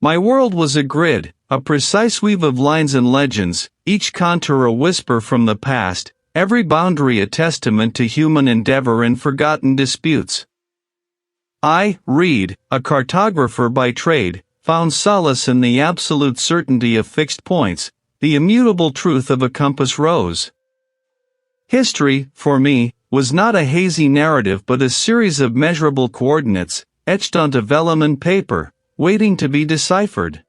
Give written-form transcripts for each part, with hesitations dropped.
My world was a grid, a precise weave of lines and legends, each contour a whisper from the past, every boundary a testament to human endeavor and forgotten disputes. I, Reid, a cartographer by trade, found solace in the absolute certainty of fixed points, the immutable truth of a compass rose. History, for me, was not a hazy narrative but a series of measurable coordinates, etched onto vellum and paper, waiting to be deciphered.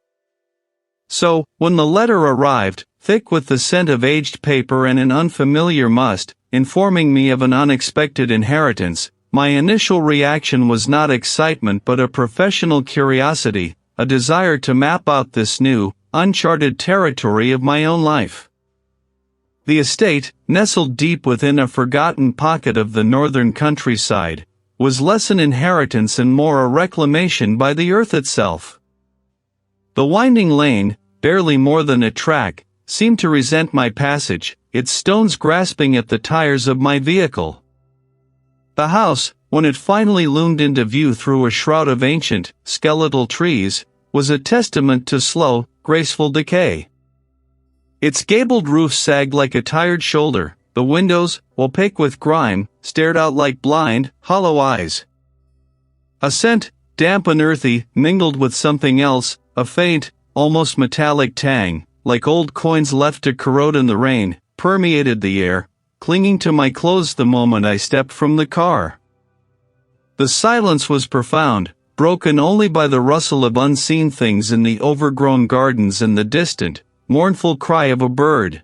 So, when the letter arrived, thick with the scent of aged paper and an unfamiliar must, informing me of an unexpected inheritance, my initial reaction was not excitement but a professional curiosity, a desire to map out this new, uncharted territory of my own life. The estate, nestled deep within a forgotten pocket of the northern countryside, was less an inheritance and more a reclamation by the earth itself. The winding lane, barely more than a track, seemed to resent my passage, its stones grasping at the tires of my vehicle. The house, when it finally loomed into view through a shroud of ancient, skeletal trees, was a testament to slow, graceful decay. Its gabled roof sagged like a tired shoulder, the windows, opaque with grime, stared out like blind, hollow eyes. A scent, damp and earthy, mingled with something else, a faint, almost metallic tang, like old coins left to corrode in the rain, permeated the air, clinging to my clothes the moment I stepped from the car. The silence was profound, broken only by the rustle of unseen things in the overgrown gardens and the distant, mournful cry of a bird.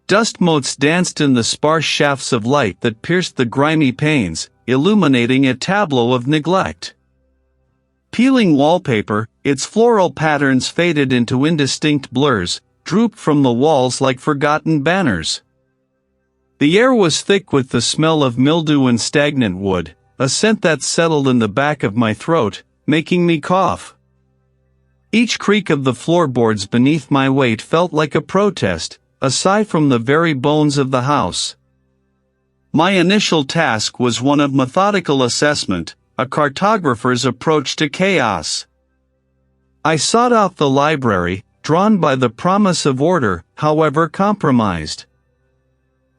Dust motes danced in the sparse shafts of light that pierced the grimy panes, illuminating a tableau of neglect. Peeling wallpaper, its floral patterns faded into indistinct blurs, drooped from the walls like forgotten banners. The air was thick with the smell of mildew and stagnant wood, a scent that settled in the back of my throat, making me cough. Each creak of the floorboards beneath my weight felt like a protest, a sigh from the very bones of the house. My initial task was one of methodical assessment, a cartographer's approach to chaos. I sought out the library, drawn by the promise of order, however compromised.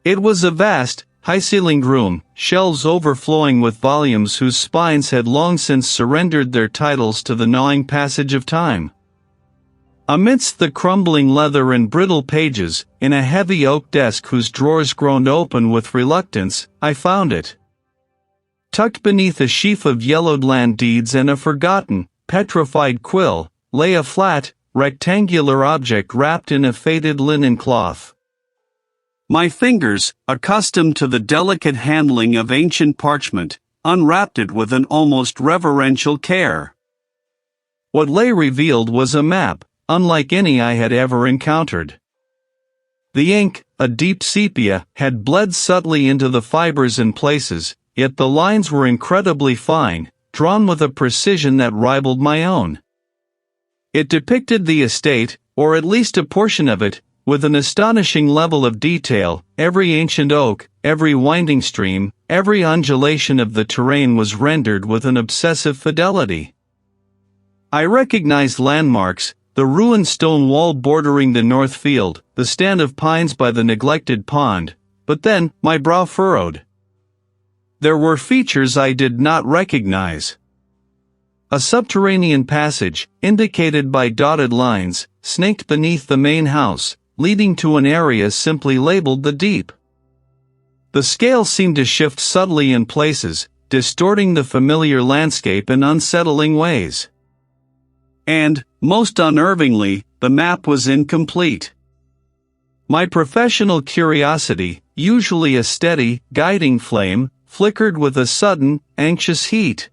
It was a vast, high-ceilinged room, shelves overflowing with volumes whose spines had long since surrendered their titles to the gnawing passage of time. Amidst the crumbling leather and brittle pages, in a heavy oak desk whose drawers groaned open with reluctance, I found it. Tucked beneath a sheaf of yellowed land deeds and a forgotten, petrified quill, lay a flat, rectangular object wrapped in a faded linen cloth. My fingers, accustomed to the delicate handling of ancient parchment, unwrapped it with an almost reverential care. What lay revealed was a map, unlike any I had ever encountered. The ink, a deep sepia, had bled subtly into the fibers in places, yet the lines were incredibly fine, drawn with a precision that rivaled my own. It depicted the estate, or at least a portion of it, with an astonishing level of detail. Every ancient oak, every winding stream, every undulation of the terrain was rendered with an obsessive fidelity. I recognized landmarks, the ruined stone wall bordering the north field, the stand of pines by the neglected pond, but then, my brow furrowed. There were features I did not recognize. A subterranean passage, indicated by dotted lines, snaked beneath the main house, leading to an area simply labeled the Deep. The scale seemed to shift subtly in places, distorting the familiar landscape in unsettling ways. And, most unnervingly, the map was incomplete. My professional curiosity, usually a steady, guiding flame, flickered with a sudden, anxious heat.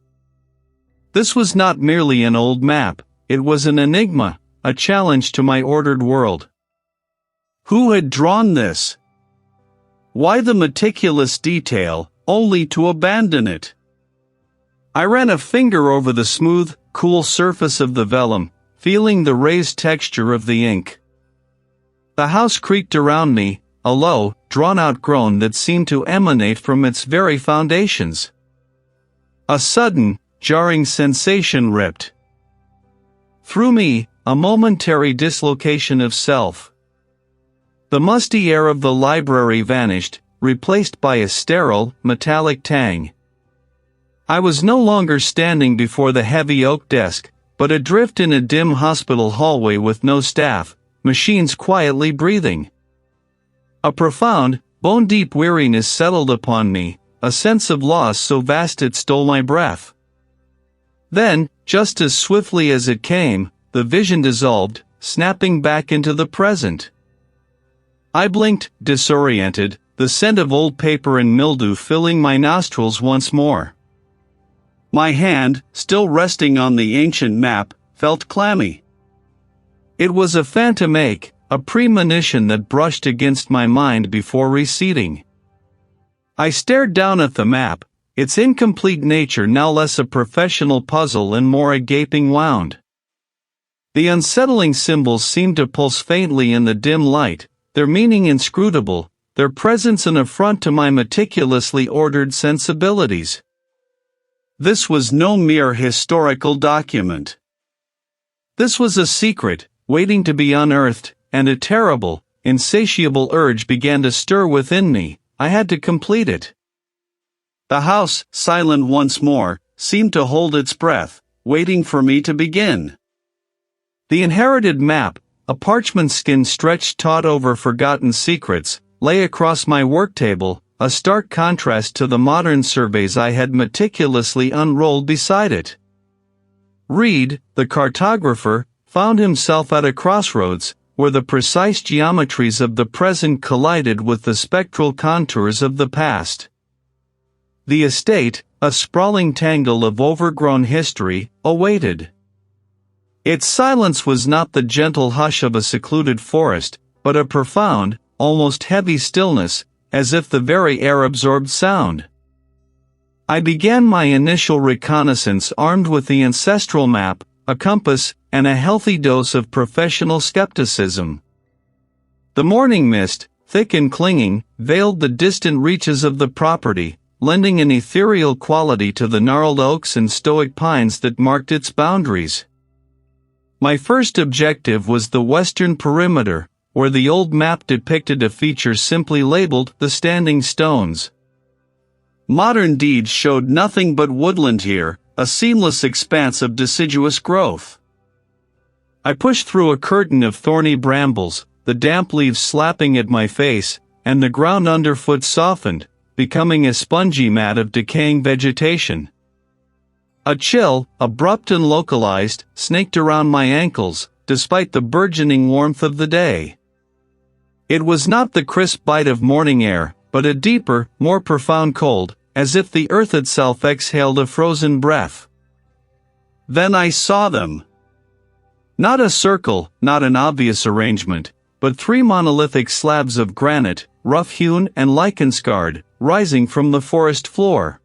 This was not merely an old map, it was an enigma, a challenge to my ordered world. Who had drawn this? Why the meticulous detail, only to abandon it? I ran a finger over the smooth, cool surface of the vellum, feeling the raised texture of the ink. The house creaked around me, a low, drawn-out groan that seemed to emanate from its very foundations. A sudden, jarring sensation ripped Through me, a momentary dislocation of self. The musty air of the library vanished, replaced by a sterile, metallic tang. I was no longer standing before the heavy oak desk, but adrift in a dim hospital hallway with no staff, machines quietly breathing. A profound, bone-deep weariness settled upon me, a sense of loss so vast it stole my breath. Then, just as swiftly as it came, the vision dissolved, snapping back into the present. I blinked, disoriented, the scent of old paper and mildew filling my nostrils once more. My hand, still resting on the ancient map, felt clammy. It was a phantom ache, a premonition that brushed against my mind before receding. I stared down at the map, its incomplete nature now less a professional puzzle and more a gaping wound. The unsettling symbols seemed to pulse faintly in the dim light, their meaning inscrutable, their presence an affront to my meticulously ordered sensibilities. This was no mere historical document. This was a secret, waiting to be unearthed, and a terrible, insatiable urge began to stir within me. I had to complete it. The house, silent once more, seemed to hold its breath, waiting for me to begin. The inherited map, a parchment skin stretched taut over forgotten secrets, lay across my work table, a stark contrast to the modern surveys I had meticulously unrolled beside it. Reid, the cartographer, found himself at a crossroads, where the precise geometries of the present collided with the spectral contours of the past. The estate, a sprawling tangle of overgrown history, awaited. Its silence was not the gentle hush of a secluded forest, but a profound, almost heavy stillness, as if the very air absorbed sound. I began my initial reconnaissance armed with the ancestral map, a compass, and a healthy dose of professional skepticism. The morning mist, thick and clinging, veiled the distant reaches of the property, lending an ethereal quality to the gnarled oaks and stoic pines that marked its boundaries. My first objective was the western perimeter, where the old map depicted a feature simply labeled the Standing Stones. Modern deeds showed nothing but woodland here, a seamless expanse of deciduous growth. I pushed through a curtain of thorny brambles, the damp leaves slapping at my face, and the ground underfoot softened, becoming a spongy mat of decaying vegetation. A chill, abrupt and localized, snaked around my ankles, despite the burgeoning warmth of the day. It was not the crisp bite of morning air, but a deeper, more profound cold, as if the earth itself exhaled a frozen breath. Then I saw them. Not a circle, not an obvious arrangement, but three monolithic slabs of granite, rough-hewn and lichen-scarred, rising from the forest floor.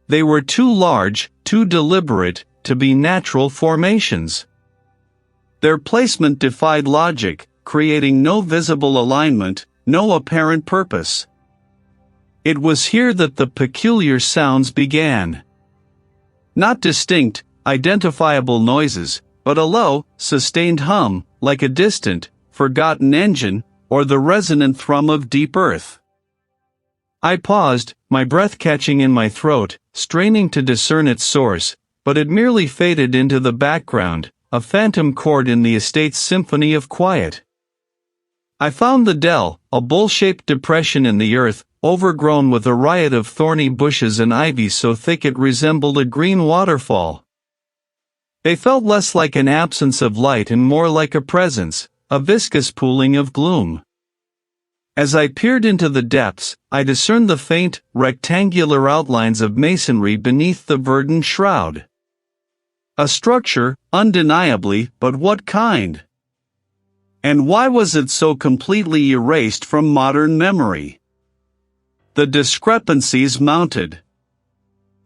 They were too large, too deliberate, to be natural formations. Their placement defied logic, creating no visible alignment, no apparent purpose. It was here that the peculiar sounds began. Not distinct, identifiable noises, but a low, sustained hum, like a distant, forgotten engine, or the resonant thrum of deep earth. I paused, my breath catching in my throat, straining to discern its source, but it merely faded into the background, a phantom chord in the estate's symphony of quiet. I found the dell, a bowl-shaped depression in the earth, overgrown with a riot of thorny bushes and ivy so thick it resembled a green waterfall. They felt less like an absence of light and more like a presence, a viscous pooling of gloom. As I peered into the depths, I discerned the faint, rectangular outlines of masonry beneath the verdant shroud. A structure, undeniably, but what kind? And why was it so completely erased from modern memory? The discrepancies mounted.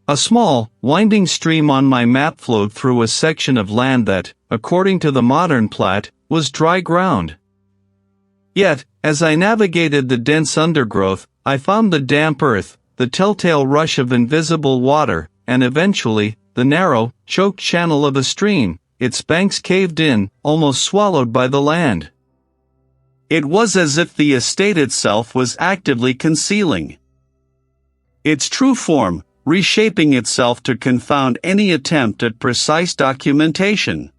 A small, winding stream on my map flowed through a section of land that, according to the modern plat, was dry ground. Yet, as I navigated the dense undergrowth, I found the damp earth, the telltale rush of invisible water, and eventually, the narrow, choked channel of a stream, its banks caved in, almost swallowed by the land. It was as if the estate itself was actively concealing its true form, reshaping itself to confound any attempt at precise documentation.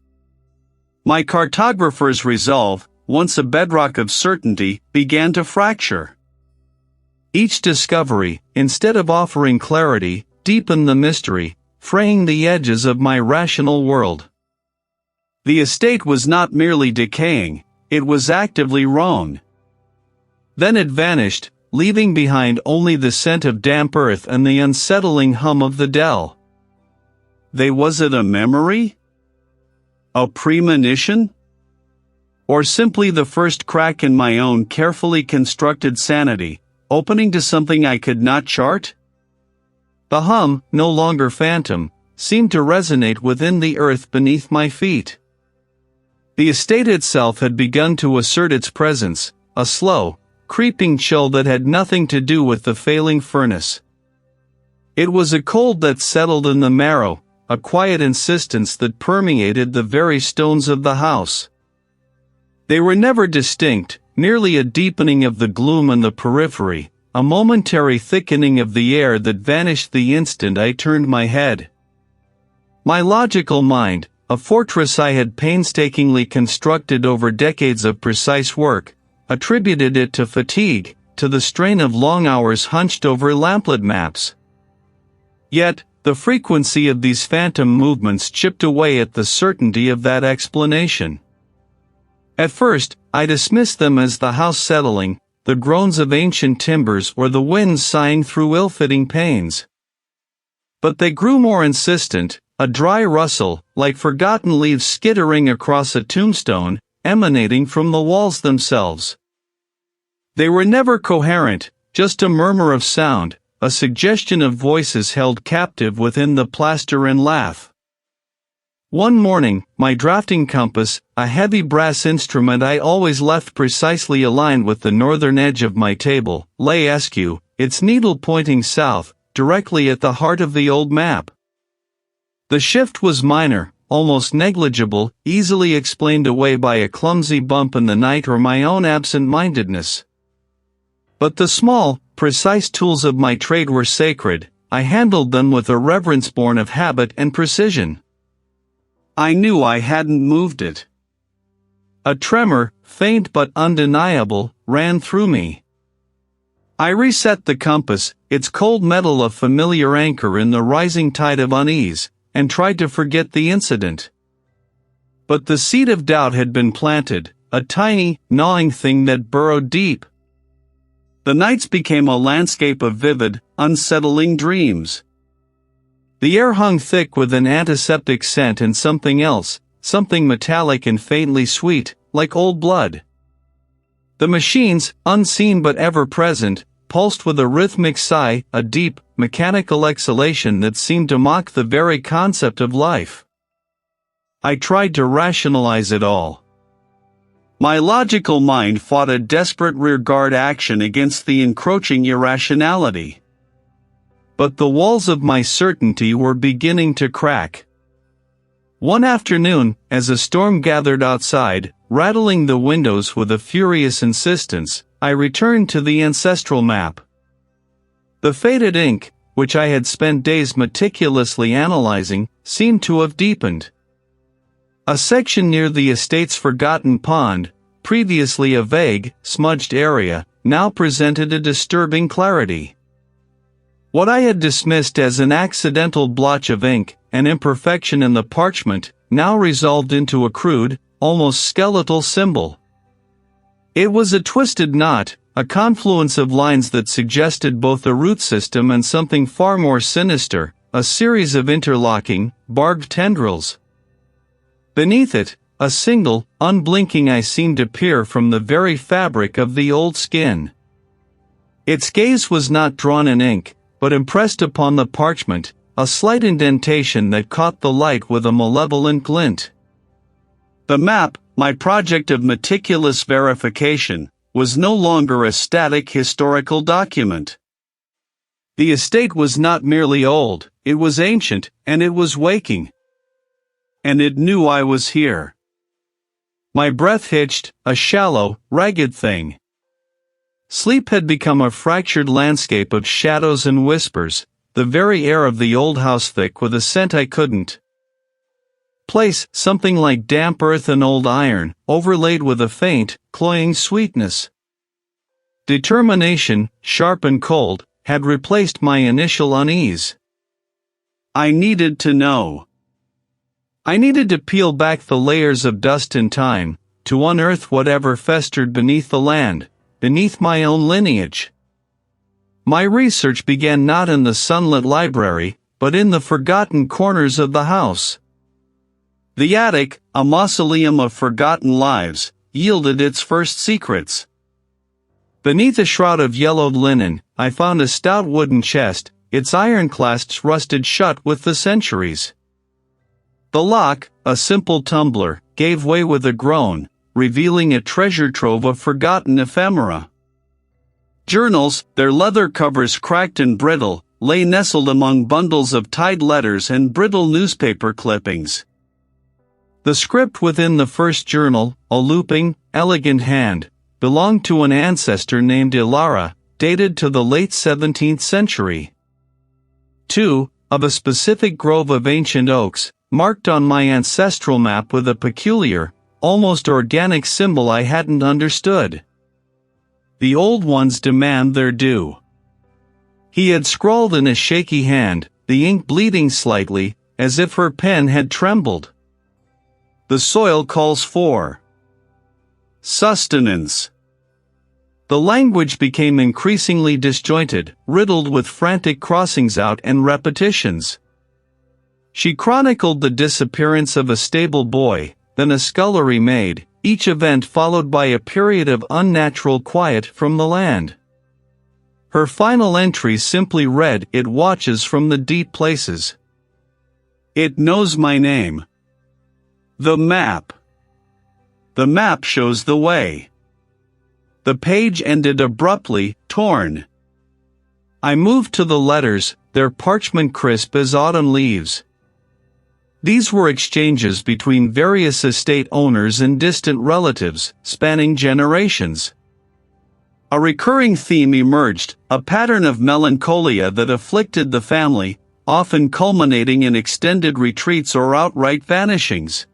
My cartographer's resolve, once a bedrock of certainty, began to fracture. Each discovery, instead of offering clarity, deepened the mystery, fraying the edges of my rational world. The estate was not merely decaying, it was actively wrong. Then it vanished, leaving behind only the scent of damp earth and the unsettling hum of the dell. Was it a memory? A premonition? Or simply the first crack in my own carefully constructed sanity, opening to something I could not chart? The hum, no longer phantom, seemed to resonate within the earth beneath my feet. The estate itself had begun to assert its presence, a slow, creeping chill that had nothing to do with the failing furnace. It was a cold that settled in the marrow, a quiet insistence that permeated the very stones of the house. They were never distinct, merely a deepening of the gloom in the periphery, a momentary thickening of the air that vanished the instant I turned my head. My logical mind, a fortress I had painstakingly constructed over decades of precise work, attributed it to fatigue, to the strain of long hours hunched over lamplit maps. Yet, the frequency of these phantom movements chipped away at the certainty of that explanation. At first, I dismissed them as the house settling, the groans of ancient timbers or the wind sighing through ill-fitting panes. But they grew more insistent, a dry rustle, like forgotten leaves skittering across a tombstone, emanating from the walls themselves. They were never coherent, just a murmur of sound, a suggestion of voices held captive within the plaster and lath. One morning, my drafting compass, a heavy brass instrument I always left precisely aligned with the northern edge of my table, lay askew, its needle pointing south, directly at the heart of the old map. The shift was minor, almost negligible, easily explained away by a clumsy bump in the night or my own absent-mindedness. But the small, precise tools of my trade were sacred. I handled them with a reverence born of habit and precision. I knew I hadn't moved it. A tremor, faint but undeniable, ran through me. I reset the compass, its cold metal a familiar anchor in the rising tide of unease, and tried to forget the incident. But the seed of doubt had been planted, a tiny, gnawing thing that burrowed deep. The nights became a landscape of vivid, unsettling dreams. The air hung thick with an antiseptic scent and something else, something metallic and faintly sweet, like old blood. The machines, unseen but ever present, pulsed with a rhythmic sigh, a deep, mechanical exhalation that seemed to mock the very concept of life. I tried to rationalize it all. My logical mind fought a desperate rearguard action against the encroaching irrationality. But the walls of my certainty were beginning to crack. One afternoon, as a storm gathered outside, rattling the windows with a furious insistence, I returned to the ancestral map. The faded ink, which I had spent days meticulously analyzing, seemed to have deepened. A section near the estate's forgotten pond, previously a vague, smudged area, now presented a disturbing clarity. What I had dismissed as an accidental blotch of ink, an imperfection in the parchment, now resolved into a crude, almost skeletal symbol. It was a twisted knot, a confluence of lines that suggested both a root system and something far more sinister, a series of interlocking, barbed tendrils. Beneath it, a single, unblinking eye seemed to peer from the very fabric of the old skin. Its gaze was not drawn in ink, but impressed upon the parchment, a slight indentation that caught the light with a malevolent glint. The map, my project of meticulous verification, was no longer a static historical document. The estate was not merely old, it was ancient, and it was waking. and it knew I was here. My breath hitched, a shallow, ragged thing. Sleep had become a fractured landscape of shadows and whispers, the very air of the old house thick with a scent I couldn't place, something like damp earth and old iron, overlaid with a faint, cloying sweetness. Determination, sharp and cold, had replaced my initial unease. I needed to know. I needed to peel back the layers of dust and time, to unearth whatever festered beneath the land, beneath my own lineage. My research began not in the sunlit library, but in the forgotten corners of the house. The attic, a mausoleum of forgotten lives, yielded its first secrets. Beneath a shroud of yellowed linen, I found a stout wooden chest, its iron clasps rusted shut with the centuries. The lock, a simple tumbler, gave way with a groan, revealing a treasure trove of forgotten ephemera. Journals, their leather covers cracked and brittle, lay nestled among bundles of tied letters and brittle newspaper clippings. The script within the first journal, a looping, elegant hand, belonged to an ancestor named Ilara, dated to the late 17th century. 2. Of a specific grove of ancient oaks, marked on my ancestral map with a peculiar, almost organic symbol I hadn't understood. The old ones demand their due. He had scrawled in a shaky hand, the ink bleeding slightly, as if her pen had trembled. The soil calls for sustenance. The language became increasingly disjointed, riddled with frantic crossings out and repetitions. She chronicled the disappearance of a stable boy, then a scullery maid, each event followed by a period of unnatural quiet from the land. Her final entry simply read, "It watches from the deep places. It knows my name. The map. The map shows the way." The page ended abruptly, torn. I moved to the letters, their parchment crisp as autumn leaves. These were exchanges between various estate owners and distant relatives, spanning generations. A recurring theme emerged, a pattern of melancholia that afflicted the family, often culminating in extended retreats or outright vanishings.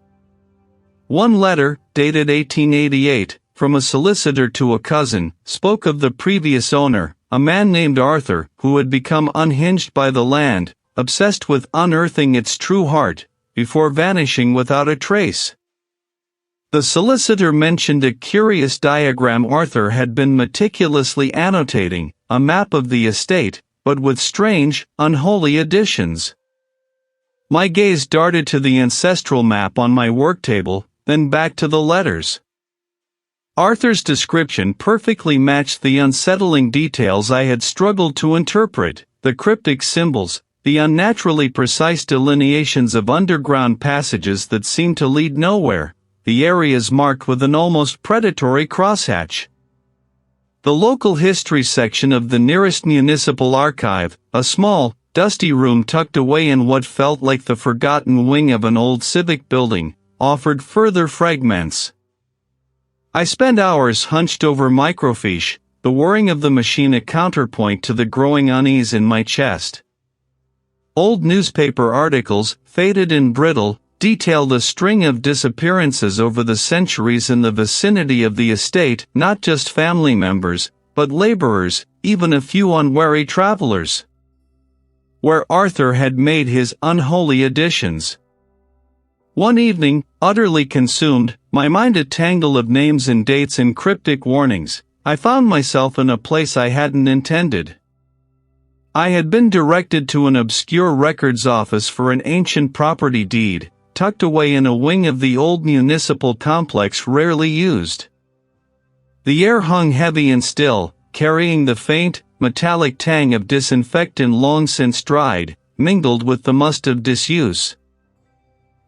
One letter, dated 1888, from a solicitor to a cousin, spoke of the previous owner, a man named Arthur, who had become unhinged by the land, obsessed with unearthing its true heart, before vanishing without a trace. The solicitor mentioned a curious diagram Arthur had been meticulously annotating, a map of the estate, but with strange, unholy additions. My gaze darted to the ancestral map on my work table, then back to the letters. Arthur's description perfectly matched the unsettling details I had struggled to interpret, the cryptic symbols, the unnaturally precise delineations of underground passages that seemed to lead nowhere, the areas marked with an almost predatory crosshatch. The local history section of the nearest municipal archive, a small, dusty room tucked away in what felt like the forgotten wing of an old civic building, offered further fragments. I spent hours hunched over microfiche, the whirring of the machine a counterpoint to the growing unease in my chest. Old newspaper articles, faded and brittle, detailed a string of disappearances over the centuries in the vicinity of the estate, not just family members, but laborers, even a few unwary travelers. Where Arthur had made his unholy additions. One evening, utterly consumed, my mind a tangle of names and dates and cryptic warnings, I found myself in a place I hadn't intended. I had been directed to an obscure records office for an ancient property deed, tucked away in a wing of the old municipal complex rarely used. The air hung heavy and still, carrying the faint, metallic tang of disinfectant long since dried, mingled with the must of disuse.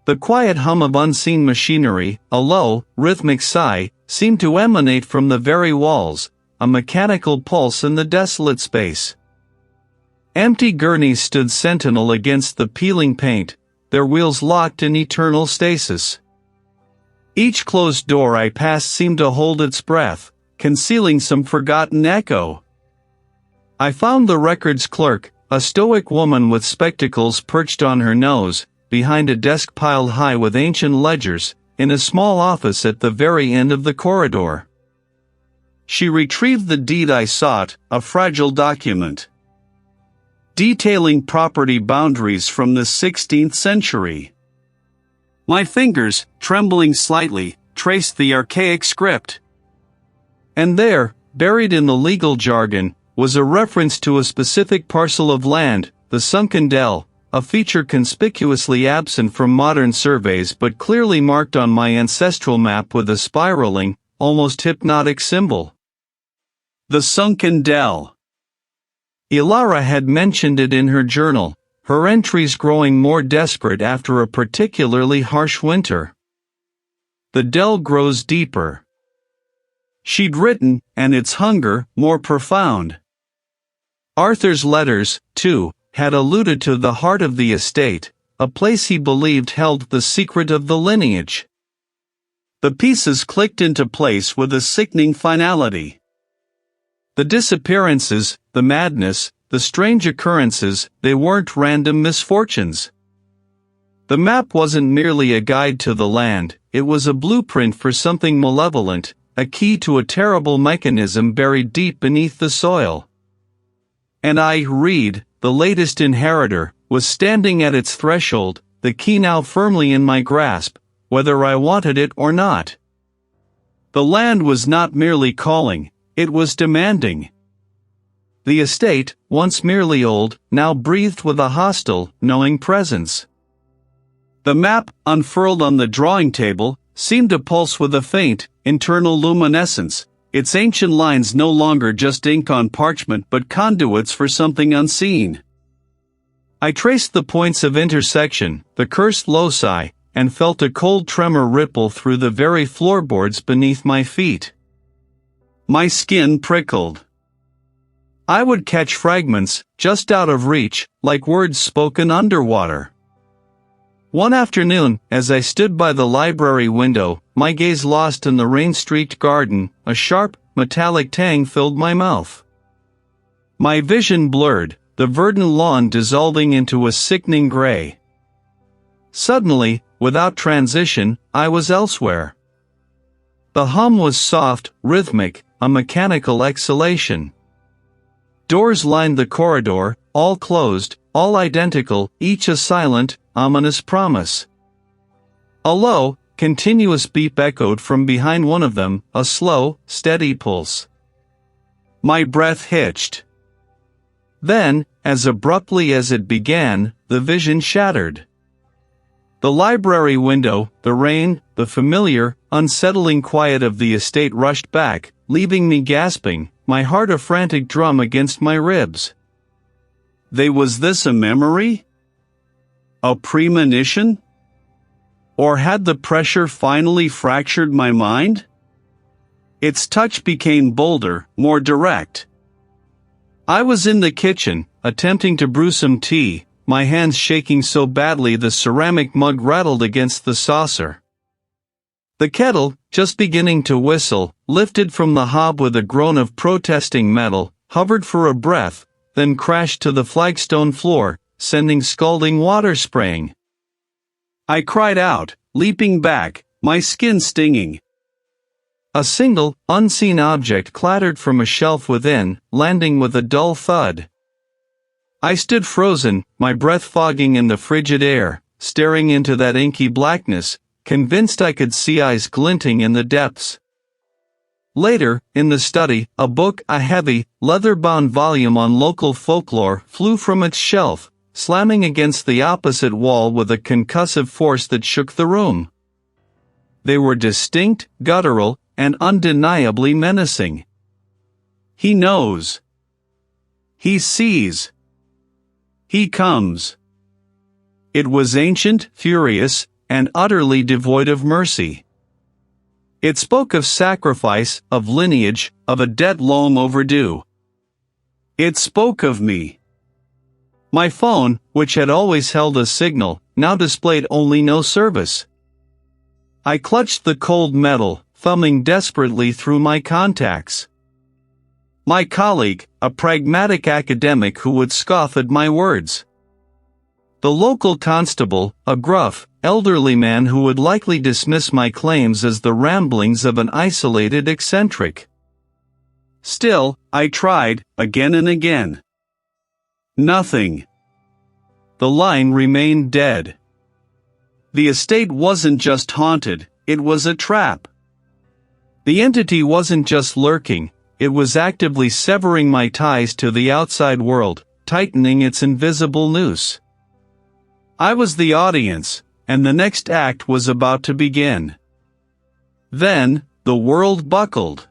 The quiet hum of unseen machinery, a low, rhythmic sigh, seemed to emanate from the very walls, a mechanical pulse in the desolate space. Empty gurneys stood sentinel against the peeling paint, their wheels locked in eternal stasis. Each closed door I passed seemed to hold its breath, concealing some forgotten echo. I found the records clerk, a stoic woman with spectacles perched on her nose, behind a desk piled high with ancient ledgers, in a small office at the very end of the corridor. She retrieved the deed I sought, a fragile document detailing property boundaries from the 16th century. My fingers, trembling slightly, traced the archaic script. And there, buried in the legal jargon, was a reference to a specific parcel of land, the sunken dell, a feature conspicuously absent from modern surveys but clearly marked on my ancestral map with a spiraling, almost hypnotic symbol. The sunken dell. Ilara had mentioned it in her journal, her entries growing more desperate after a particularly harsh winter. The dell grows deeper. She'd written, and its hunger, more profound. Arthur's letters, too, had alluded to the heart of the estate, a place he believed held the secret of the lineage. The pieces clicked into place with a sickening finality. The disappearances, the madness, the strange occurrences, they weren't random misfortunes. The map wasn't merely a guide to the land, it was a blueprint for something malevolent, a key to a terrible mechanism buried deep beneath the soil. And I, Reid, the latest inheritor, was standing at its threshold, the key now firmly in my grasp, whether I wanted it or not. The land was not merely calling, it was demanding. The estate, once merely old, now breathed with a hostile, knowing presence. The map, unfurled on the drawing table, seemed to pulse with a faint, internal luminescence, its ancient lines no longer just ink on parchment but conduits for something unseen. I traced the points of intersection, the cursed loci, and felt a cold tremor ripple through the very floorboards beneath my feet. My skin prickled. I would catch fragments, just out of reach, like words spoken underwater. One afternoon, as I stood by the library window, my gaze lost in the rain-streaked garden, a sharp, metallic tang filled my mouth. My vision blurred, the verdant lawn dissolving into a sickening gray. Suddenly, without transition, I was elsewhere. The hum was soft, rhythmic, a mechanical exhalation. Doors lined the corridor, all closed, all identical, each a silent, ominous promise. A low, continuous beep echoed from behind one of them, a slow, steady pulse. My breath hitched. Then, as abruptly as it began, the vision shattered. The library window, the rain, the familiar, unsettling quiet of the estate rushed back, leaving me gasping, my heart a frantic drum against my ribs. Was this a memory? A premonition? Or had the pressure finally fractured my mind? Its touch became bolder, more direct. I was in the kitchen, attempting to brew some tea, my hands shaking so badly the ceramic mug rattled against the saucer. The kettle, just beginning to whistle, lifted from the hob with a groan of protesting metal, hovered for a breath, then crashed to the flagstone floor, sending scalding water spraying. I cried out, leaping back, my skin stinging. A single, unseen object clattered from a shelf within, landing with a dull thud. I stood frozen, my breath fogging in the frigid air, staring into that inky blackness, convinced I could see eyes glinting in the depths. Later, in the study, a book, a heavy, leather-bound volume on local folklore, flew from its shelf, slamming against the opposite wall with a concussive force that shook the room. They were distinct, guttural, and undeniably menacing. He knows. He sees. He comes. It was ancient, furious, and utterly devoid of mercy. It spoke of sacrifice, of lineage, of a debt long overdue. It spoke of me. My phone, which had always held a signal, now displayed only no service. I clutched the cold metal, thumbing desperately through my contacts. My colleague, a pragmatic academic who would scoff at my words. The local constable, a gruff, elderly man who would likely dismiss my claims as the ramblings of an isolated eccentric. Still, I tried, again and again. Nothing. The line remained dead. The estate wasn't just haunted, it was a trap. The entity wasn't just lurking, it was actively severing my ties to the outside world, tightening its invisible noose. I was the audience, and the next act was about to begin. Then, the world buckled.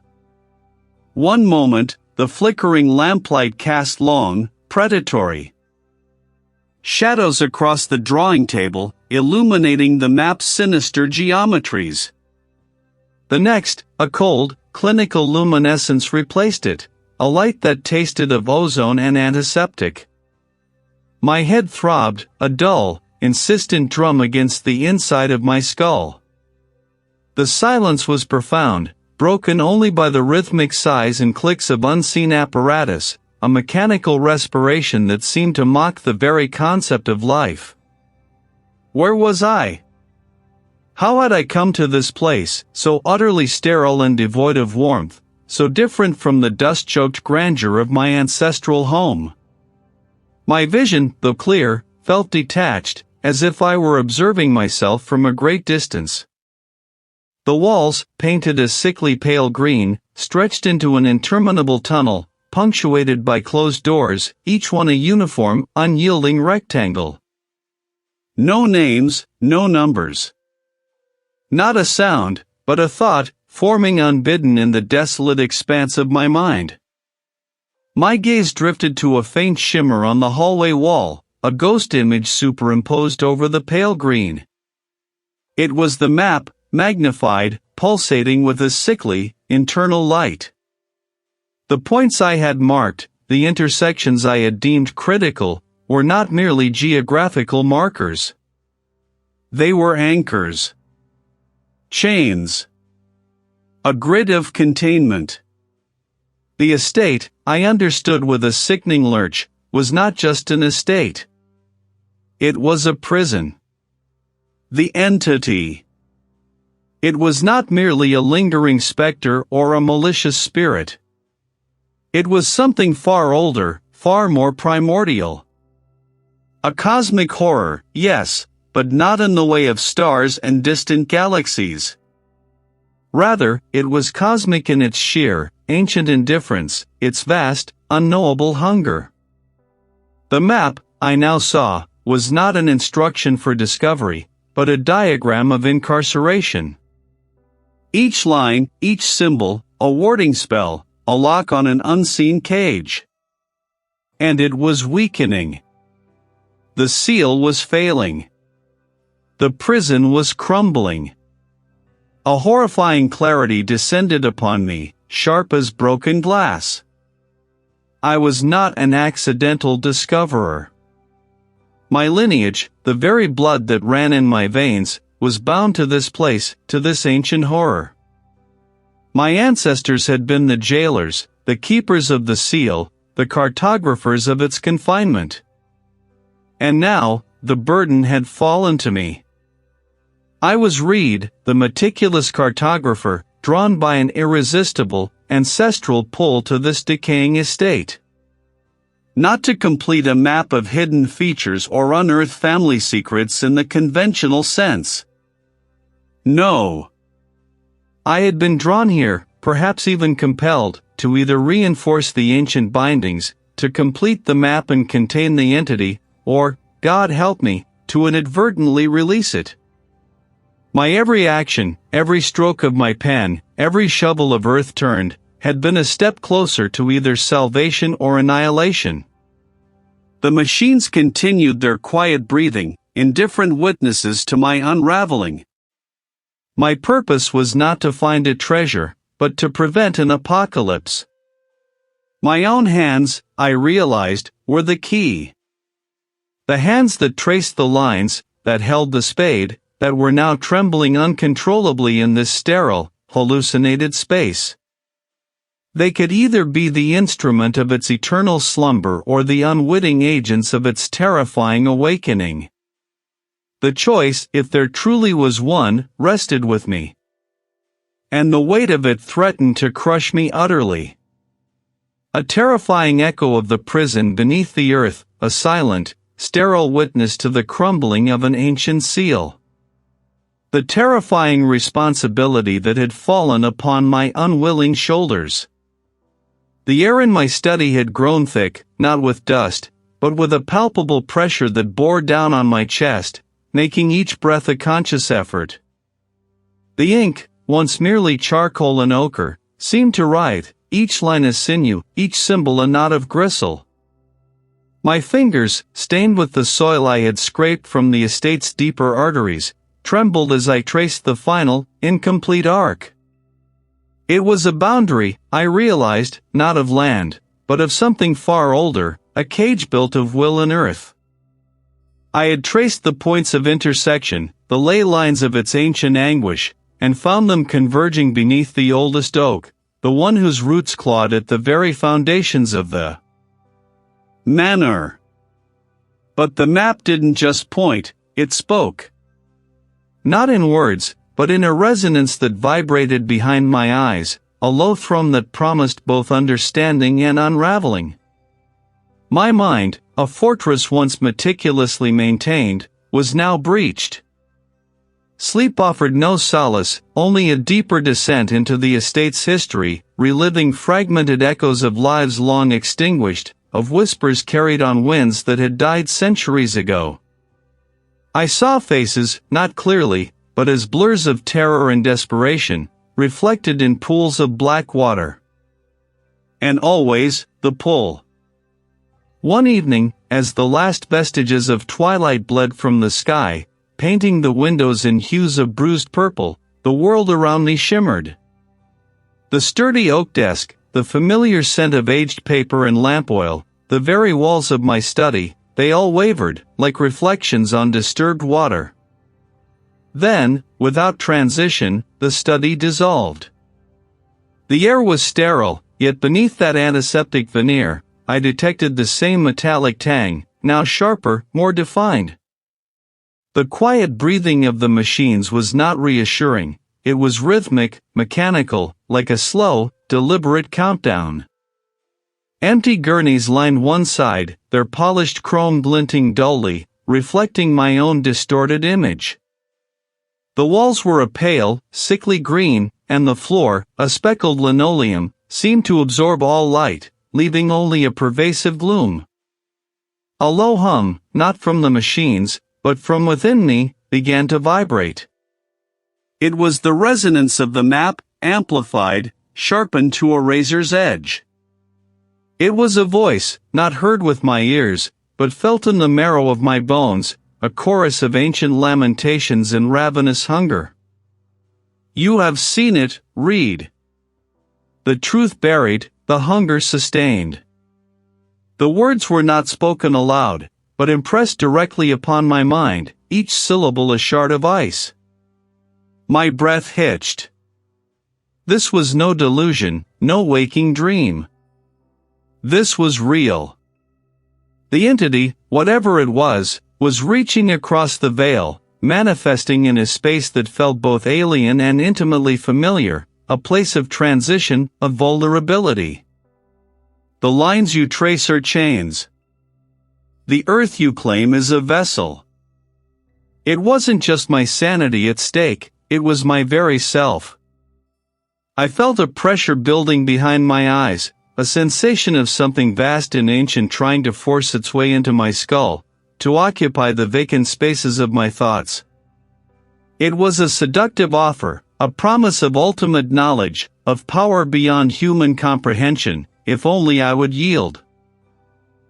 One moment, the flickering lamplight cast long, predatory shadows across the drawing table, illuminating the map's sinister geometries. The next, a cold, clinical luminescence replaced it, a light that tasted of ozone and antiseptic. My head throbbed, a dull, insistent drum against the inside of my skull. The silence was profound, broken only by the rhythmic sighs and clicks of unseen apparatus, a mechanical respiration that seemed to mock the very concept of life. Where was I? How had I come to this place, so utterly sterile and devoid of warmth, so different from the dust-choked grandeur of my ancestral home? My vision, though clear, felt detached, as if I were observing myself from a great distance. The walls, painted a sickly pale green, stretched into an interminable tunnel, punctuated by closed doors, each one a uniform, unyielding rectangle. No names, no numbers. Not a sound, but a thought, forming unbidden in the desolate expanse of my mind. My gaze drifted to a faint shimmer on the hallway wall, a ghost image superimposed over the pale green. It was the map, magnified, pulsating with a sickly, internal light. The points I had marked, the intersections I had deemed critical, were not merely geographical markers. They were anchors. Chains. A grid of containment. The estate, I understood with a sickening lurch, was not just an estate. It was a prison. The entity. It was not merely a lingering specter or a malicious spirit. It was something far older, far more primordial. A cosmic horror, yes, but not in the way of stars and distant galaxies. Rather, it was cosmic in its sheer, ancient indifference, its vast, unknowable hunger. The map, I now saw, was not an instruction for discovery, but a diagram of incarceration. Each line, each symbol, a warding spell, a lock on an unseen cage. And it was weakening. The seal was failing. The prison was crumbling. A horrifying clarity descended upon me, sharp as broken glass. I was not an accidental discoverer. My lineage, the very blood that ran in my veins, was bound to this place, to this ancient horror. My ancestors had been the jailers, the keepers of the seal, the cartographers of its confinement. And now, the burden had fallen to me. I was Reid, the meticulous cartographer, drawn by an irresistible, ancestral pull to this decaying estate. Not to complete a map of hidden features or unearthed family secrets in the conventional sense. No. I had been drawn here, perhaps even compelled, to either reinforce the ancient bindings, to complete the map and contain the entity, or, God help me, to inadvertently release it. My every action, every stroke of my pen, every shovel of earth turned, had been a step closer to either salvation or annihilation. The machines continued their quiet breathing, indifferent witnesses to my unraveling. My purpose was not to find a treasure, but to prevent an apocalypse. My own hands, I realized, were the key. The hands that traced the lines, that held the spade, that were now trembling uncontrollably in this sterile, hallucinated space. They could either be the instrument of its eternal slumber or the unwitting agents of its terrifying awakening. The choice, if there truly was one, rested with me. And the weight of it threatened to crush me utterly. A terrifying echo of the prison beneath the earth, a silent, sterile witness to the crumbling of an ancient seal. The terrifying responsibility that had fallen upon my unwilling shoulders. The air in my study had grown thick, not with dust, but with a palpable pressure that bore down on my chest, making each breath a conscious effort. The ink, once merely charcoal and ochre, seemed to writhe, each line a sinew, each symbol a knot of gristle. My fingers, stained with the soil I had scraped from the estate's deeper arteries, trembled as I traced the final, incomplete arc. It was a boundary, I realized, not of land, but of something far older, a cage built of will and earth. I had traced the points of intersection, the ley lines of its ancient anguish, and found them converging beneath the oldest oak, the one whose roots clawed at the very foundations of the manor. But the map didn't just point, it spoke. Not in words, but in a resonance that vibrated behind my eyes, a low thrum that promised both understanding and unraveling. My mind, a fortress once meticulously maintained, was now breached. Sleep offered no solace, only a deeper descent into the estate's history, reliving fragmented echoes of lives long extinguished, of whispers carried on winds that had died centuries ago. I saw faces, not clearly, but as blurs of terror and desperation, reflected in pools of black water. And always, the pull. One evening, as the last vestiges of twilight bled from the sky, painting the windows in hues of bruised purple, the world around me shimmered. The sturdy oak desk, the familiar scent of aged paper and lamp oil, the very walls of my study, they all wavered, like reflections on disturbed water. Then, without transition, the study dissolved. The air was sterile, yet beneath that antiseptic veneer, I detected the same metallic tang, now sharper, more defined. The quiet breathing of the machines was not reassuring, it was rhythmic, mechanical, like a slow, deliberate countdown. Empty gurneys lined one side, their polished chrome glinting dully, reflecting my own distorted image. The walls were a pale, sickly green, and the floor, a speckled linoleum, seemed to absorb all light, leaving only a pervasive gloom. A low hum, not from the machines, but from within me, began to vibrate. It was the resonance of the map, amplified, sharpened to a razor's edge. It was a voice, not heard with my ears, but felt in the marrow of my bones, a chorus of ancient lamentations and ravenous hunger. You have seen it, Reid. The truth buried, the hunger sustained. The words were not spoken aloud, but impressed directly upon my mind, each syllable a shard of ice. My breath hitched. This was no delusion, no waking dream. This was real. The entity, whatever it was reaching across the veil, manifesting in a space that felt both alien and intimately familiar, a place of transition, of vulnerability. The lines you trace are chains. The earth you claim is a vessel. It wasn't just my sanity at stake, it was my very self. I felt a pressure building behind my eyes, a sensation of something vast and ancient trying to force its way into my skull, to occupy the vacant spaces of my thoughts. It was a seductive offer, a promise of ultimate knowledge, of power beyond human comprehension, if only I would yield.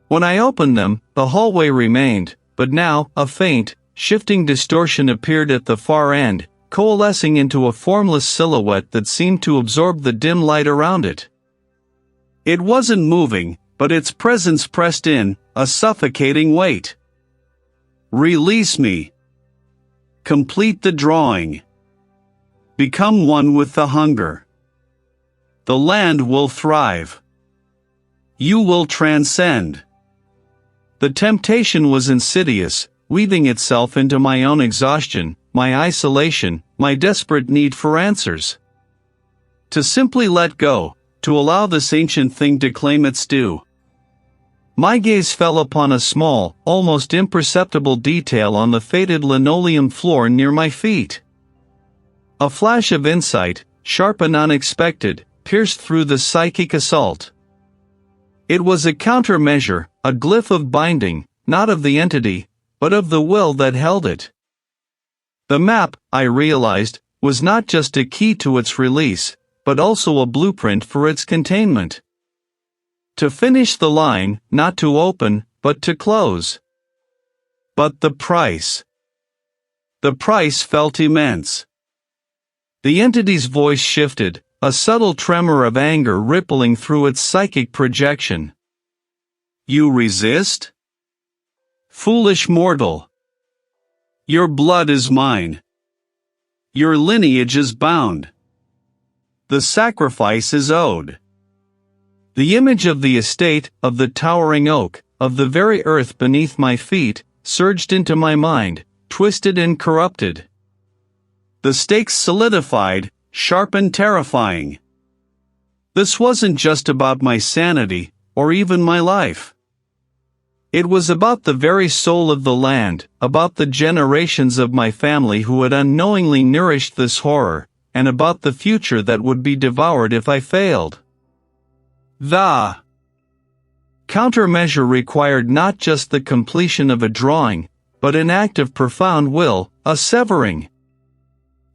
When I opened them, the hallway remained, but now, a faint, shifting distortion appeared at the far end, coalescing into a formless silhouette that seemed to absorb the dim light around it. It wasn't moving, but its presence pressed in, a suffocating weight. Release me. Complete the drawing. Become one with the hunger. The land will thrive. You will transcend. The temptation was insidious, weaving itself into my own exhaustion, my isolation, my desperate need for answers. To simply let go, to allow this ancient thing to claim its due. My gaze fell upon a small, almost imperceptible detail on the faded linoleum floor near my feet. A flash of insight, sharp and unexpected, pierced through the psychic assault. It was a countermeasure, a glyph of binding, not of the entity, but of the will that held it. The map, I realized, was not just a key to its release, but also a blueprint for its containment. To finish the line, not to open, but to close. But the price. The price felt immense. The entity's voice shifted, a subtle tremor of anger rippling through its psychic projection. You resist? Foolish mortal. Your blood is mine. Your lineage is bound. The sacrifice is owed. The image of the estate, of the towering oak, of the very earth beneath my feet, surged into my mind, twisted and corrupted. The stakes solidified, sharp and terrifying. This wasn't just about my sanity, or even my life. It was about the very soul of the land, about the generations of my family who had unknowingly nourished this horror, and about the future that would be devoured if I failed. The countermeasure required not just the completion of a drawing, but an act of profound will, a severing.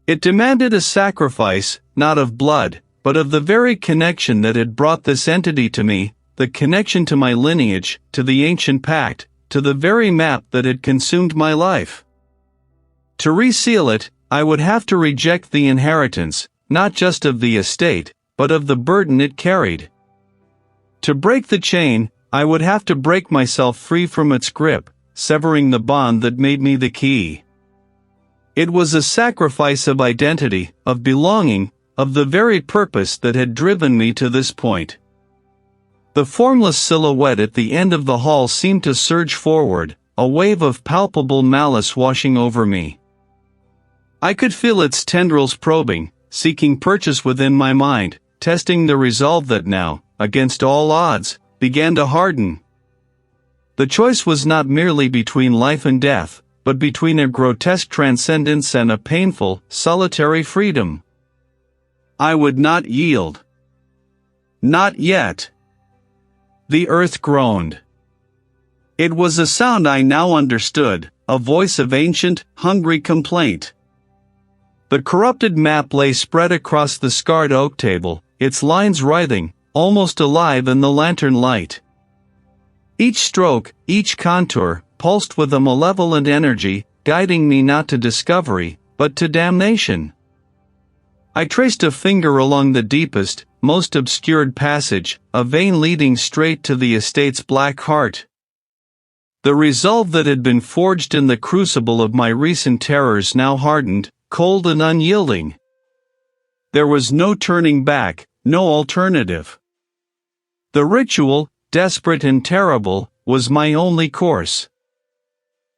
It demanded a sacrifice, not of blood, but of the very connection that had brought this entity to me, the connection to my lineage, to the ancient pact, to the very map that had consumed my life. To reseal it, I would have to reject the inheritance, not just of the estate, but of the burden it carried. To break the chain, I would have to break myself free from its grip, severing the bond that made me the key. It was a sacrifice of identity, of belonging, of the very purpose that had driven me to this point. The formless silhouette at the end of the hall seemed to surge forward, a wave of palpable malice washing over me. I could feel its tendrils probing, seeking purchase within my mind, testing the resolve that now, against all odds, began to harden. The choice was not merely between life and death, but between a grotesque transcendence and a painful, solitary freedom. I would not yield. Not yet. The earth groaned. It was a sound I now understood, a voice of ancient, hungry complaint. The corrupted map lay spread across the scarred oak table, its lines writhing, almost alive in the lantern light. Each stroke, each contour, pulsed with a malevolent energy, guiding me not to discovery, but to damnation. I traced a finger along the deepest, most obscured passage, a vein leading straight to the estate's black heart. The resolve that had been forged in the crucible of my recent terrors now hardened, cold and unyielding. There was no turning back, no alternative. The ritual, desperate and terrible, was my only course.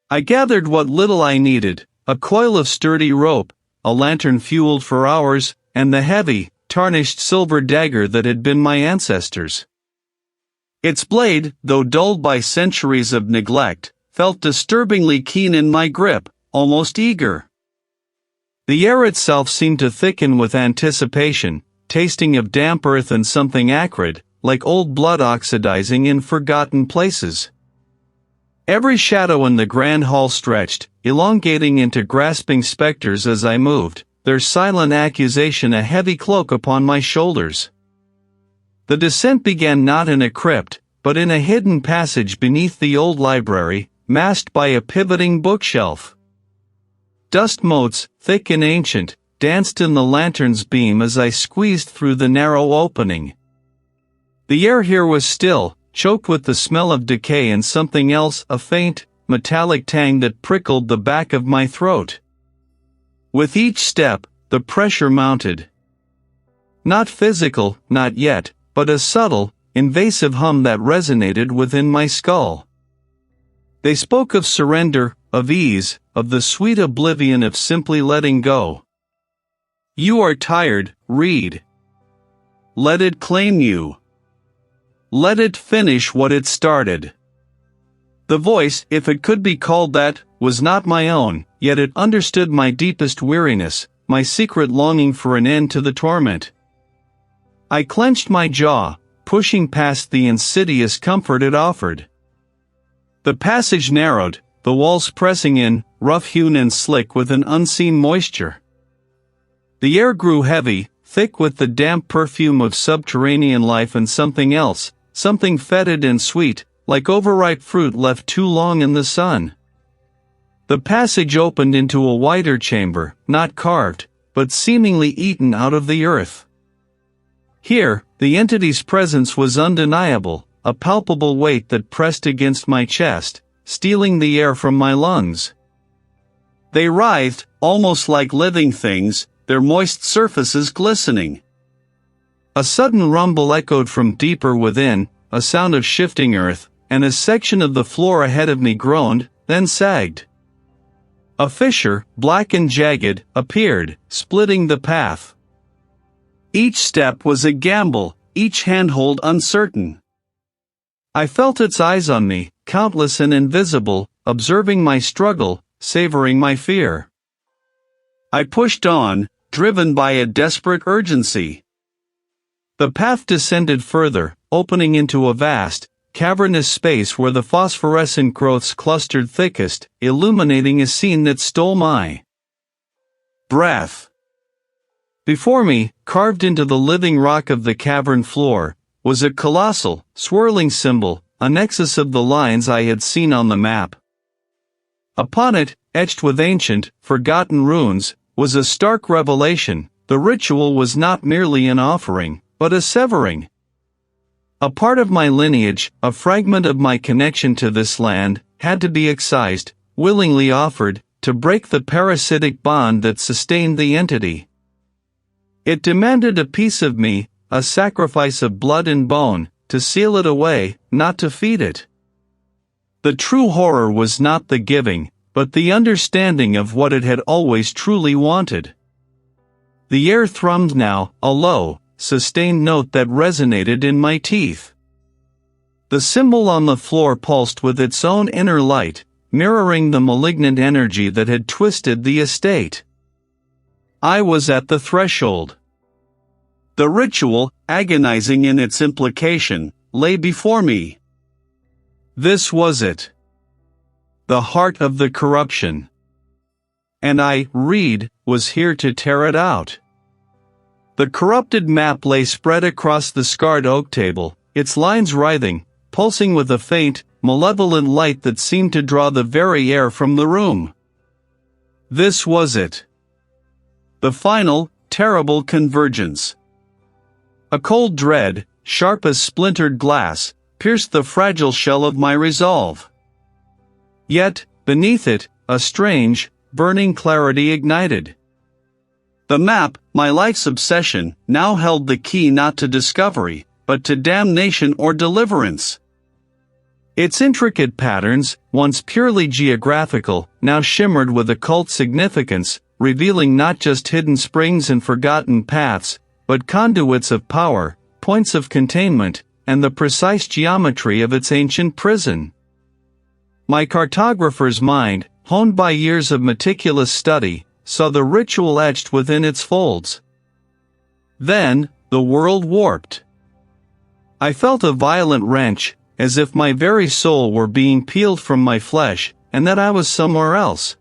I gathered what little I needed, a coil of sturdy rope, a lantern fueled for hours, and the heavy, tarnished silver dagger that had been my ancestors'. Its blade, though dulled by centuries of neglect, felt disturbingly keen in my grip, almost eager. The air itself seemed to thicken with anticipation, tasting of damp earth and something acrid, like old blood oxidizing in forgotten places. Every shadow in the grand hall stretched, elongating into grasping specters as I moved, their silent accusation a heavy cloak upon my shoulders. The descent began not in a crypt, but in a hidden passage beneath the old library, masked by a pivoting bookshelf. Dust motes, thick and ancient, danced in the lantern's beam as I squeezed through the narrow opening. The air here was still, choked with the smell of decay and something else, a faint, metallic tang that prickled the back of my throat. With each step, the pressure mounted. Not physical, not yet, but a subtle, invasive hum that resonated within my skull. They spoke of surrender, of ease, of the sweet oblivion of simply letting go. You are tired, Reid. Let it claim you. Let it finish what it started. The voice, if it could be called that, was not my own, yet it understood my deepest weariness, my secret longing for an end to the torment. I clenched my jaw, pushing past the insidious comfort it offered. The passage narrowed, the walls pressing in, rough-hewn and slick with an unseen moisture. The air grew heavy, thick with the damp perfume of subterranean life and something else, something fetid and sweet, like overripe fruit left too long in the sun. The passage opened into a wider chamber, not carved, but seemingly eaten out of the earth. Here, the entity's presence was undeniable, a palpable weight that pressed against my chest, stealing the air from my lungs. They writhed, almost like living things, their moist surfaces glistening. A sudden rumble echoed from deeper within, a sound of shifting earth, and a section of the floor ahead of me groaned, then sagged. A fissure, black and jagged, appeared, splitting the path. Each step was a gamble, each handhold uncertain. I felt its eyes on me, countless and invisible, observing my struggle, savoring my fear. I pushed on, driven by a desperate urgency. The path descended further, opening into a vast, cavernous space where the phosphorescent growths clustered thickest, illuminating a scene that stole my breath. Before me, carved into the living rock of the cavern floor, was a colossal, swirling symbol, a nexus of the lines I had seen on the map. Upon it, etched with ancient, forgotten runes, was a stark revelation: the ritual was not merely an offering, but a severing. A part of my lineage, a fragment of my connection to this land, had to be excised, willingly offered, to break the parasitic bond that sustained the entity. It demanded a piece of me, a sacrifice of blood and bone, to seal it away, not to feed it. The true horror was not the giving, but the understanding of what it had always truly wanted. The air thrummed now, a low, sustained note that resonated in my teeth. The symbol on the floor pulsed with its own inner light, mirroring the malignant energy that had twisted the estate. I was at the threshold. The ritual, agonizing in its implication, lay before me. This was it. The heart of the corruption. And I, Reid, was here to tear it out. The corrupted map lay spread across the scarred oak table, its lines writhing, pulsing with a faint, malevolent light that seemed to draw the very air from the room. This was it. The final, terrible convergence. A cold dread, sharp as splintered glass, pierced the fragile shell of my resolve. Yet, beneath it, a strange, burning clarity ignited. The map, my life's obsession, now held the key not to discovery, but to damnation or deliverance. Its intricate patterns, once purely geographical, now shimmered with occult significance, revealing not just hidden springs and forgotten paths, but conduits of power, points of containment, and the precise geometry of its ancient prison. My cartographer's mind, honed by years of meticulous study, saw the ritual etched within its folds. Then, the world warped. I felt a violent wrench, as if my very soul were being peeled from my flesh, and that I was somewhere else.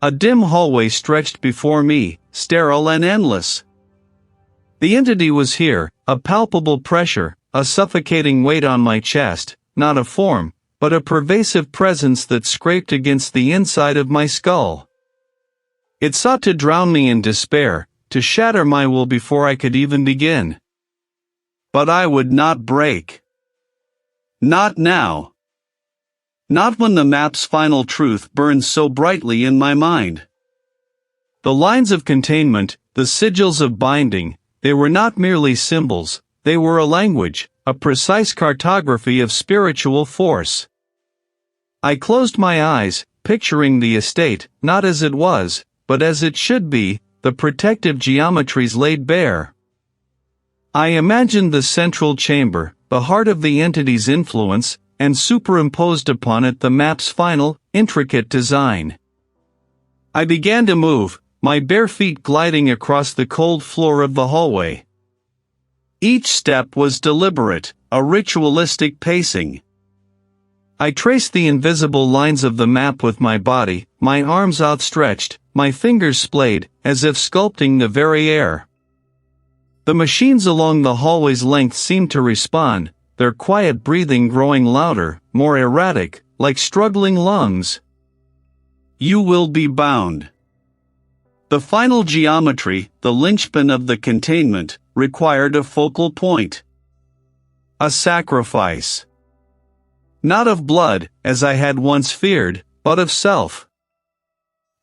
A dim hallway stretched before me, sterile and endless. The entity was here, a palpable pressure, a suffocating weight on my chest, not a form, but a pervasive presence that scraped against the inside of my skull. It sought to drown me in despair, to shatter my will before I could even begin. But I would not break. Not now. Not when the map's final truth burned so brightly in my mind. The lines of containment, the sigils of binding, they were not merely symbols, they were a language, a precise cartography of spiritual force. I closed my eyes, picturing the estate, not as it was, but as it should be, the protective geometries laid bare. I imagined the central chamber, the heart of the entity's influence, and superimposed upon it the map's final, intricate design. I began to move, my bare feet gliding across the cold floor of the hallway. Each step was deliberate, a ritualistic pacing. I traced the invisible lines of the map with my body, my arms outstretched, my fingers splayed, as if sculpting the very air. The machines along the hallway's length seemed to respond, their quiet breathing growing louder, more erratic, like struggling lungs. You will be bound. The final geometry, the linchpin of the containment, required a focal point. A sacrifice. Not of blood, as I had once feared, but of self.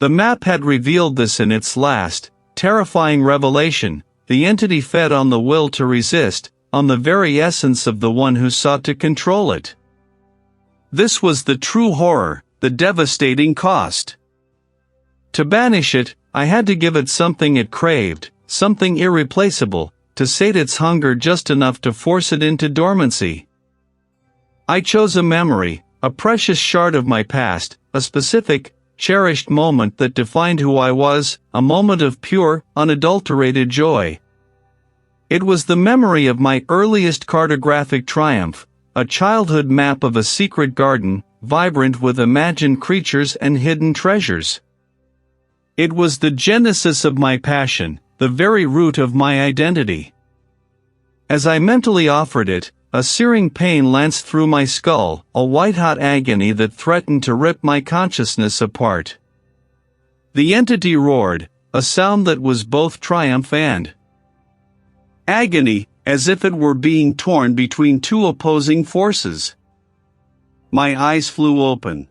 The map had revealed this in its last, terrifying revelation. The entity fed on the will to resist, on the very essence of the one who sought to control it. This was the true horror, the devastating cost. To banish it, I had to give it something it craved, something irreplaceable, to sate its hunger just enough to force it into dormancy. I chose a memory, a precious shard of my past, a specific, cherished moment that defined who I was, a moment of pure, unadulterated joy. It was the memory of my earliest cartographic triumph, a childhood map of a secret garden, vibrant with imagined creatures and hidden treasures. It was the genesis of my passion, the very root of my identity. As I mentally offered it, a searing pain lanced through my skull, a white-hot agony that threatened to rip my consciousness apart. The entity roared, a sound that was both triumph and agony, as if it were being torn between two opposing forces. My eyes flew open.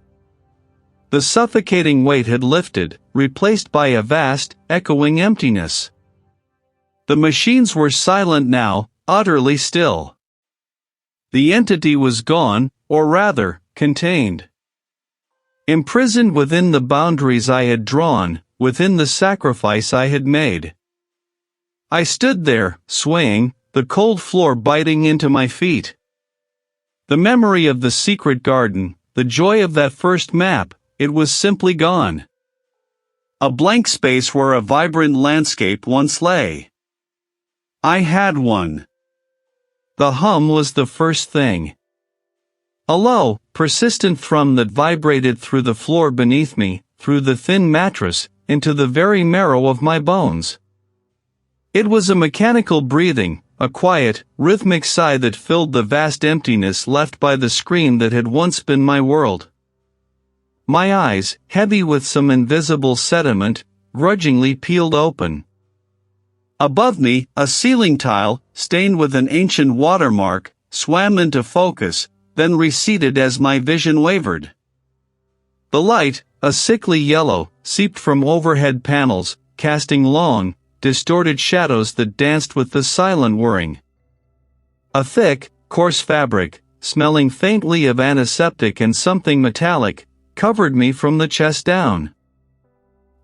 The suffocating weight had lifted, replaced by a vast, echoing emptiness. The machines were silent now, utterly still. The entity was gone, or rather, contained. Imprisoned within the boundaries I had drawn, within the sacrifice I had made. I stood there, swaying, the cold floor biting into my feet. The memory of the secret garden, the joy of that first map, it was simply gone. A blank space where a vibrant landscape once lay. I had one. The hum was the first thing. A low, persistent thrum that vibrated through the floor beneath me, through the thin mattress, into the very marrow of my bones. It was a mechanical breathing, a quiet, rhythmic sigh that filled the vast emptiness left by the screen that had once been my world. My eyes, heavy with some invisible sediment, grudgingly peeled open. Above me, a ceiling tile, stained with an ancient watermark, swam into focus, then receded as my vision wavered. The light, a sickly yellow, seeped from overhead panels, casting long, distorted shadows that danced with the silent whirring. A thick, coarse fabric, smelling faintly of antiseptic and something metallic, covered me from the chest down.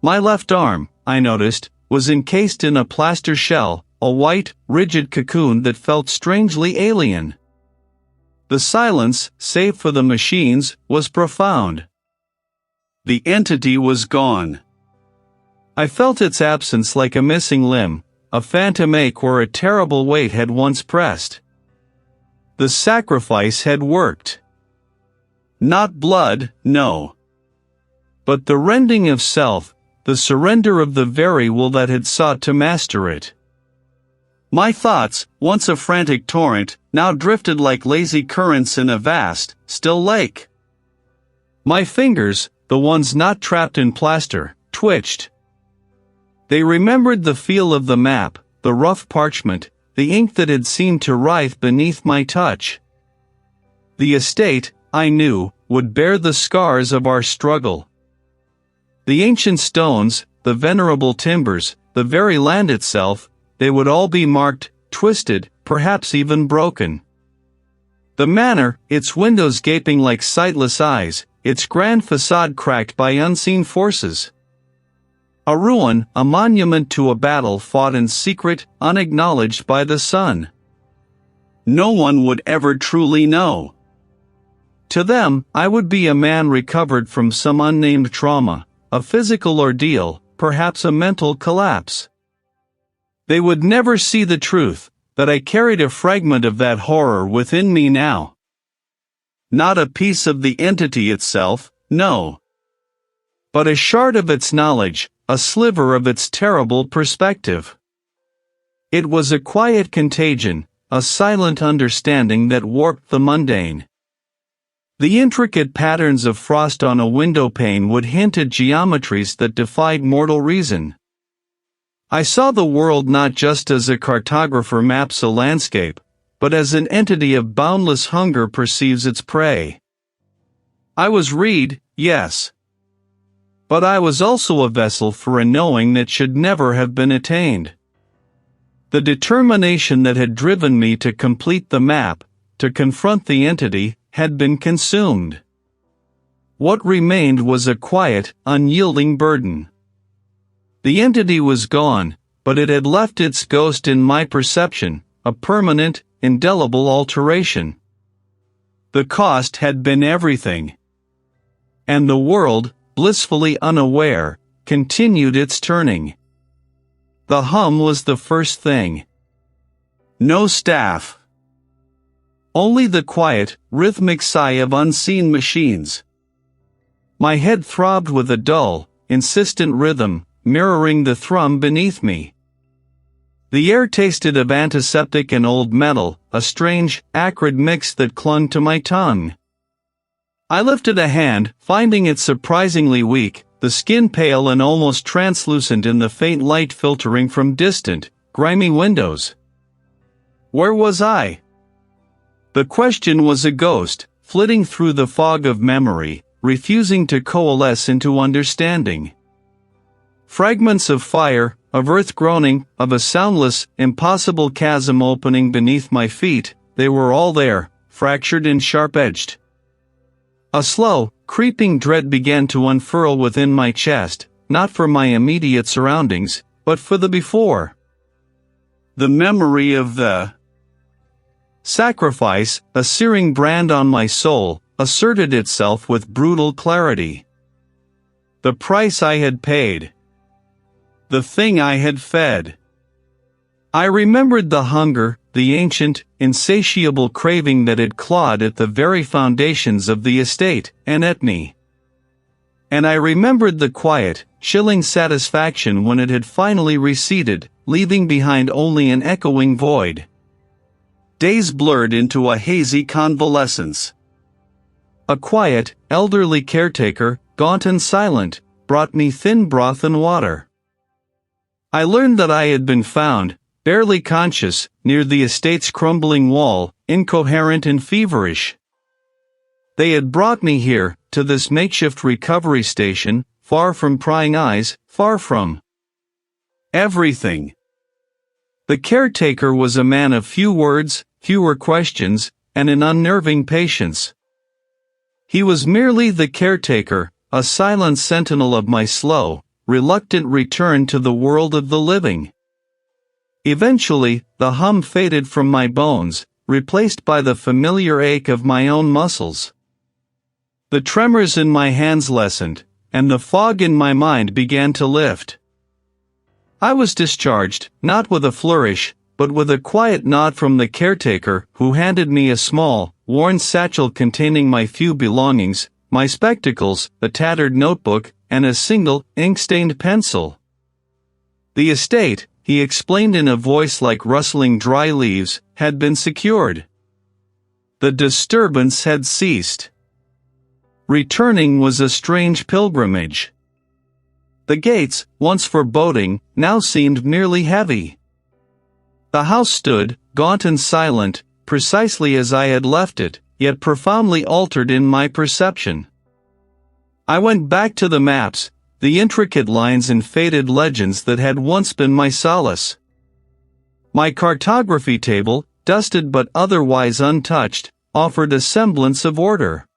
My left arm, I noticed, was encased in a plaster shell, a white, rigid cocoon that felt strangely alien. The silence, save for the machines, was profound. The entity was gone. I felt its absence like a missing limb, a phantom ache where a terrible weight had once pressed. The sacrifice had worked. Not blood, no. But the rending of self, the surrender of the very will that had sought to master it. My thoughts, once a frantic torrent, now drifted like lazy currents in a vast, still lake. My fingers, the ones not trapped in plaster, twitched. They remembered the feel of the map, the rough parchment, the ink that had seemed to writhe beneath my touch. The estate, I knew, would bear the scars of our struggle. The ancient stones, the venerable timbers, the very land itself, they would all be marked, twisted, perhaps even broken. The manor, its windows gaping like sightless eyes, its grand facade cracked by unseen forces. A ruin, a monument to a battle fought in secret, unacknowledged by the sun. No one would ever truly know. To them, I would be a man recovered from some unnamed trauma, a physical ordeal, perhaps a mental collapse. They would never see the truth, that I carried a fragment of that horror within me now. Not a piece of the entity itself, no. But a shard of its knowledge, a sliver of its terrible perspective. It was a quiet contagion, a silent understanding that warped the mundane. The intricate patterns of frost on a window pane would hint at geometries that defied mortal reason. I saw the world not just as a cartographer maps a landscape, but as an entity of boundless hunger perceives its prey. I was Reid, yes. But I was also a vessel for a knowing that should never have been attained. The determination that had driven me to complete the map, to confront the entity, had been consumed. What remained was a quiet, unyielding burden. The entity was gone, but it had left its ghost in my perception, a permanent, indelible alteration. The cost had been everything. And the world, blissfully unaware, continued its turning. The hum was the first thing. No staff. Only the quiet, rhythmic sigh of unseen machines. My head throbbed with a dull, insistent rhythm, mirroring the thrum beneath me. The air tasted of antiseptic and old metal, a strange, acrid mix that clung to my tongue. I lifted a hand, finding it surprisingly weak, the skin pale and almost translucent in the faint light filtering from distant, grimy windows. Where was I? The question was a ghost, flitting through the fog of memory, refusing to coalesce into understanding. Fragments of fire, of earth groaning, of a soundless, impossible chasm opening beneath my feet, they were all there, fractured and sharp-edged. A slow, creeping dread began to unfurl within my chest, not for my immediate surroundings, but for the before. The memory of the sacrifice, a searing brand on my soul, asserted itself with brutal clarity. The price I had paid. The thing I had fed. I remembered the hunger, the ancient, insatiable craving that had clawed at the very foundations of the estate, and at me. And I remembered the quiet, chilling satisfaction when it had finally receded, leaving behind only an echoing void. Days blurred into a hazy convalescence. A quiet, elderly caretaker, gaunt and silent, brought me thin broth and water. I learned that I had been found, barely conscious, near the estate's crumbling wall, incoherent and feverish. They had brought me here, to this makeshift recovery station, far from prying eyes, far from everything. The caretaker was a man of few words, fewer questions, and an unnerving patience. He was merely the caretaker, a silent sentinel of my slow, reluctant return to the world of the living. Eventually, the hum faded from my bones, replaced by the familiar ache of my own muscles. The tremors in my hands lessened, and the fog in my mind began to lift. I was discharged, not with a flourish, but with a quiet nod from the caretaker, who handed me a small, worn satchel containing my few belongings, my spectacles, a tattered notebook, and a single, ink-stained pencil. The estate, he explained in a voice like rustling dry leaves, had been secured. The disturbance had ceased. Returning was a strange pilgrimage. The gates, once foreboding, now seemed merely heavy. The house stood, gaunt and silent, precisely as I had left it, yet profoundly altered in my perception. I went back to the maps, the intricate lines and faded legends that had once been my solace. My cartography table, dusted but otherwise untouched, offered a semblance of order.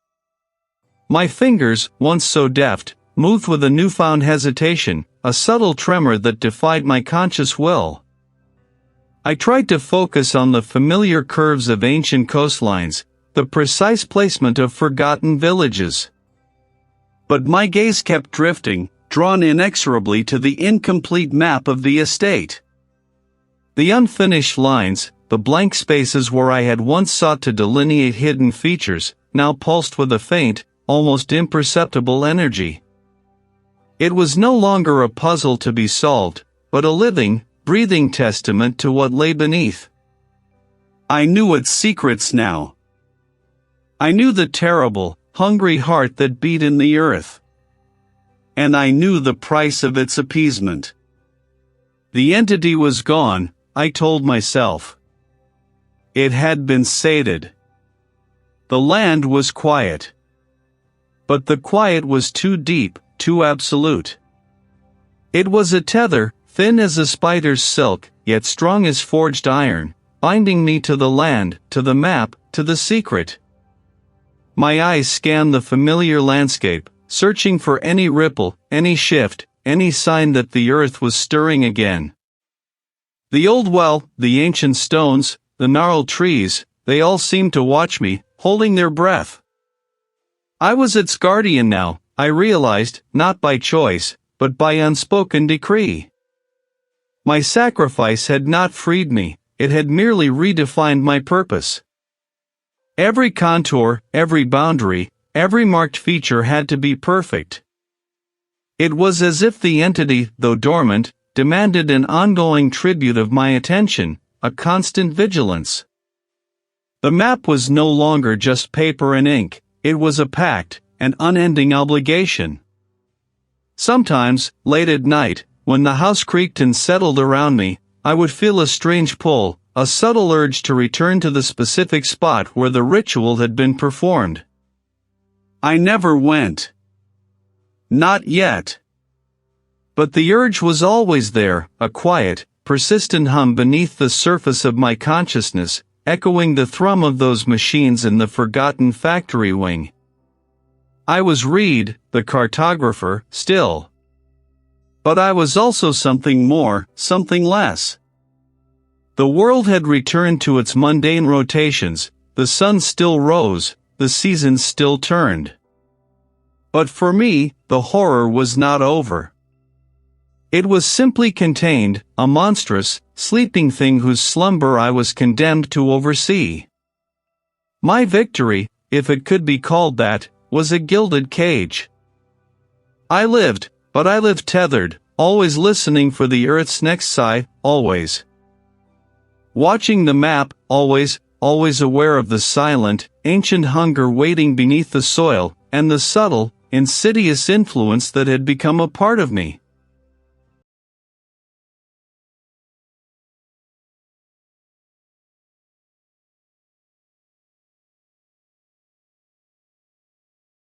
My fingers, once so deft, moved with a newfound hesitation, a subtle tremor that defied my conscious will. I tried to focus on the familiar curves of ancient coastlines, the precise placement of forgotten villages. But my gaze kept drifting, drawn inexorably to the incomplete map of the estate. The unfinished lines, the blank spaces where I had once sought to delineate hidden features, now pulsed with a faint, almost imperceptible energy. It was no longer a puzzle to be solved, but a living, breathing testament to what lay beneath. I knew its secrets now. I knew the terrible, hungry heart that beat in the earth. And I knew the price of its appeasement. The entity was gone, I told myself. It had been sated. The land was quiet. But the quiet was too deep, too absolute. It was a tether, thin as a spider's silk, yet strong as forged iron, binding me to the land, to the map, to the secret. My eyes scanned the familiar landscape, searching for any ripple, any shift, any sign that the earth was stirring again. The old well, the ancient stones, the gnarled trees, they all seemed to watch me, holding their breath. I was its guardian now, I realized, not by choice, but by unspoken decree. My sacrifice had not freed me, it had merely redefined my purpose. Every contour, every boundary, every marked feature had to be perfect. It was as if the entity, though dormant, demanded an ongoing tribute of my attention, a constant vigilance. The map was no longer just paper and ink, it was a pact, an unending obligation. Sometimes, late at night, when the house creaked and settled around me, I would feel a strange pull, a subtle urge to return to the specific spot where the ritual had been performed. I never went. Not yet. But the urge was always there, a quiet, persistent hum beneath the surface of my consciousness, echoing the thrum of those machines in the forgotten factory wing. I was Reid, the cartographer, still. But I was also something more, something less. The world had returned to its mundane rotations, the sun still rose, the seasons still turned. But for me, the horror was not over. It was simply contained, a monstrous, sleeping thing whose slumber I was condemned to oversee. My victory, if it could be called that, was a gilded cage. I lived, but I lived tethered, always listening for the earth's next sigh, always. Watching the map, always aware of the silent, ancient hunger waiting beneath the soil, and the subtle, insidious influence that had become a part of me.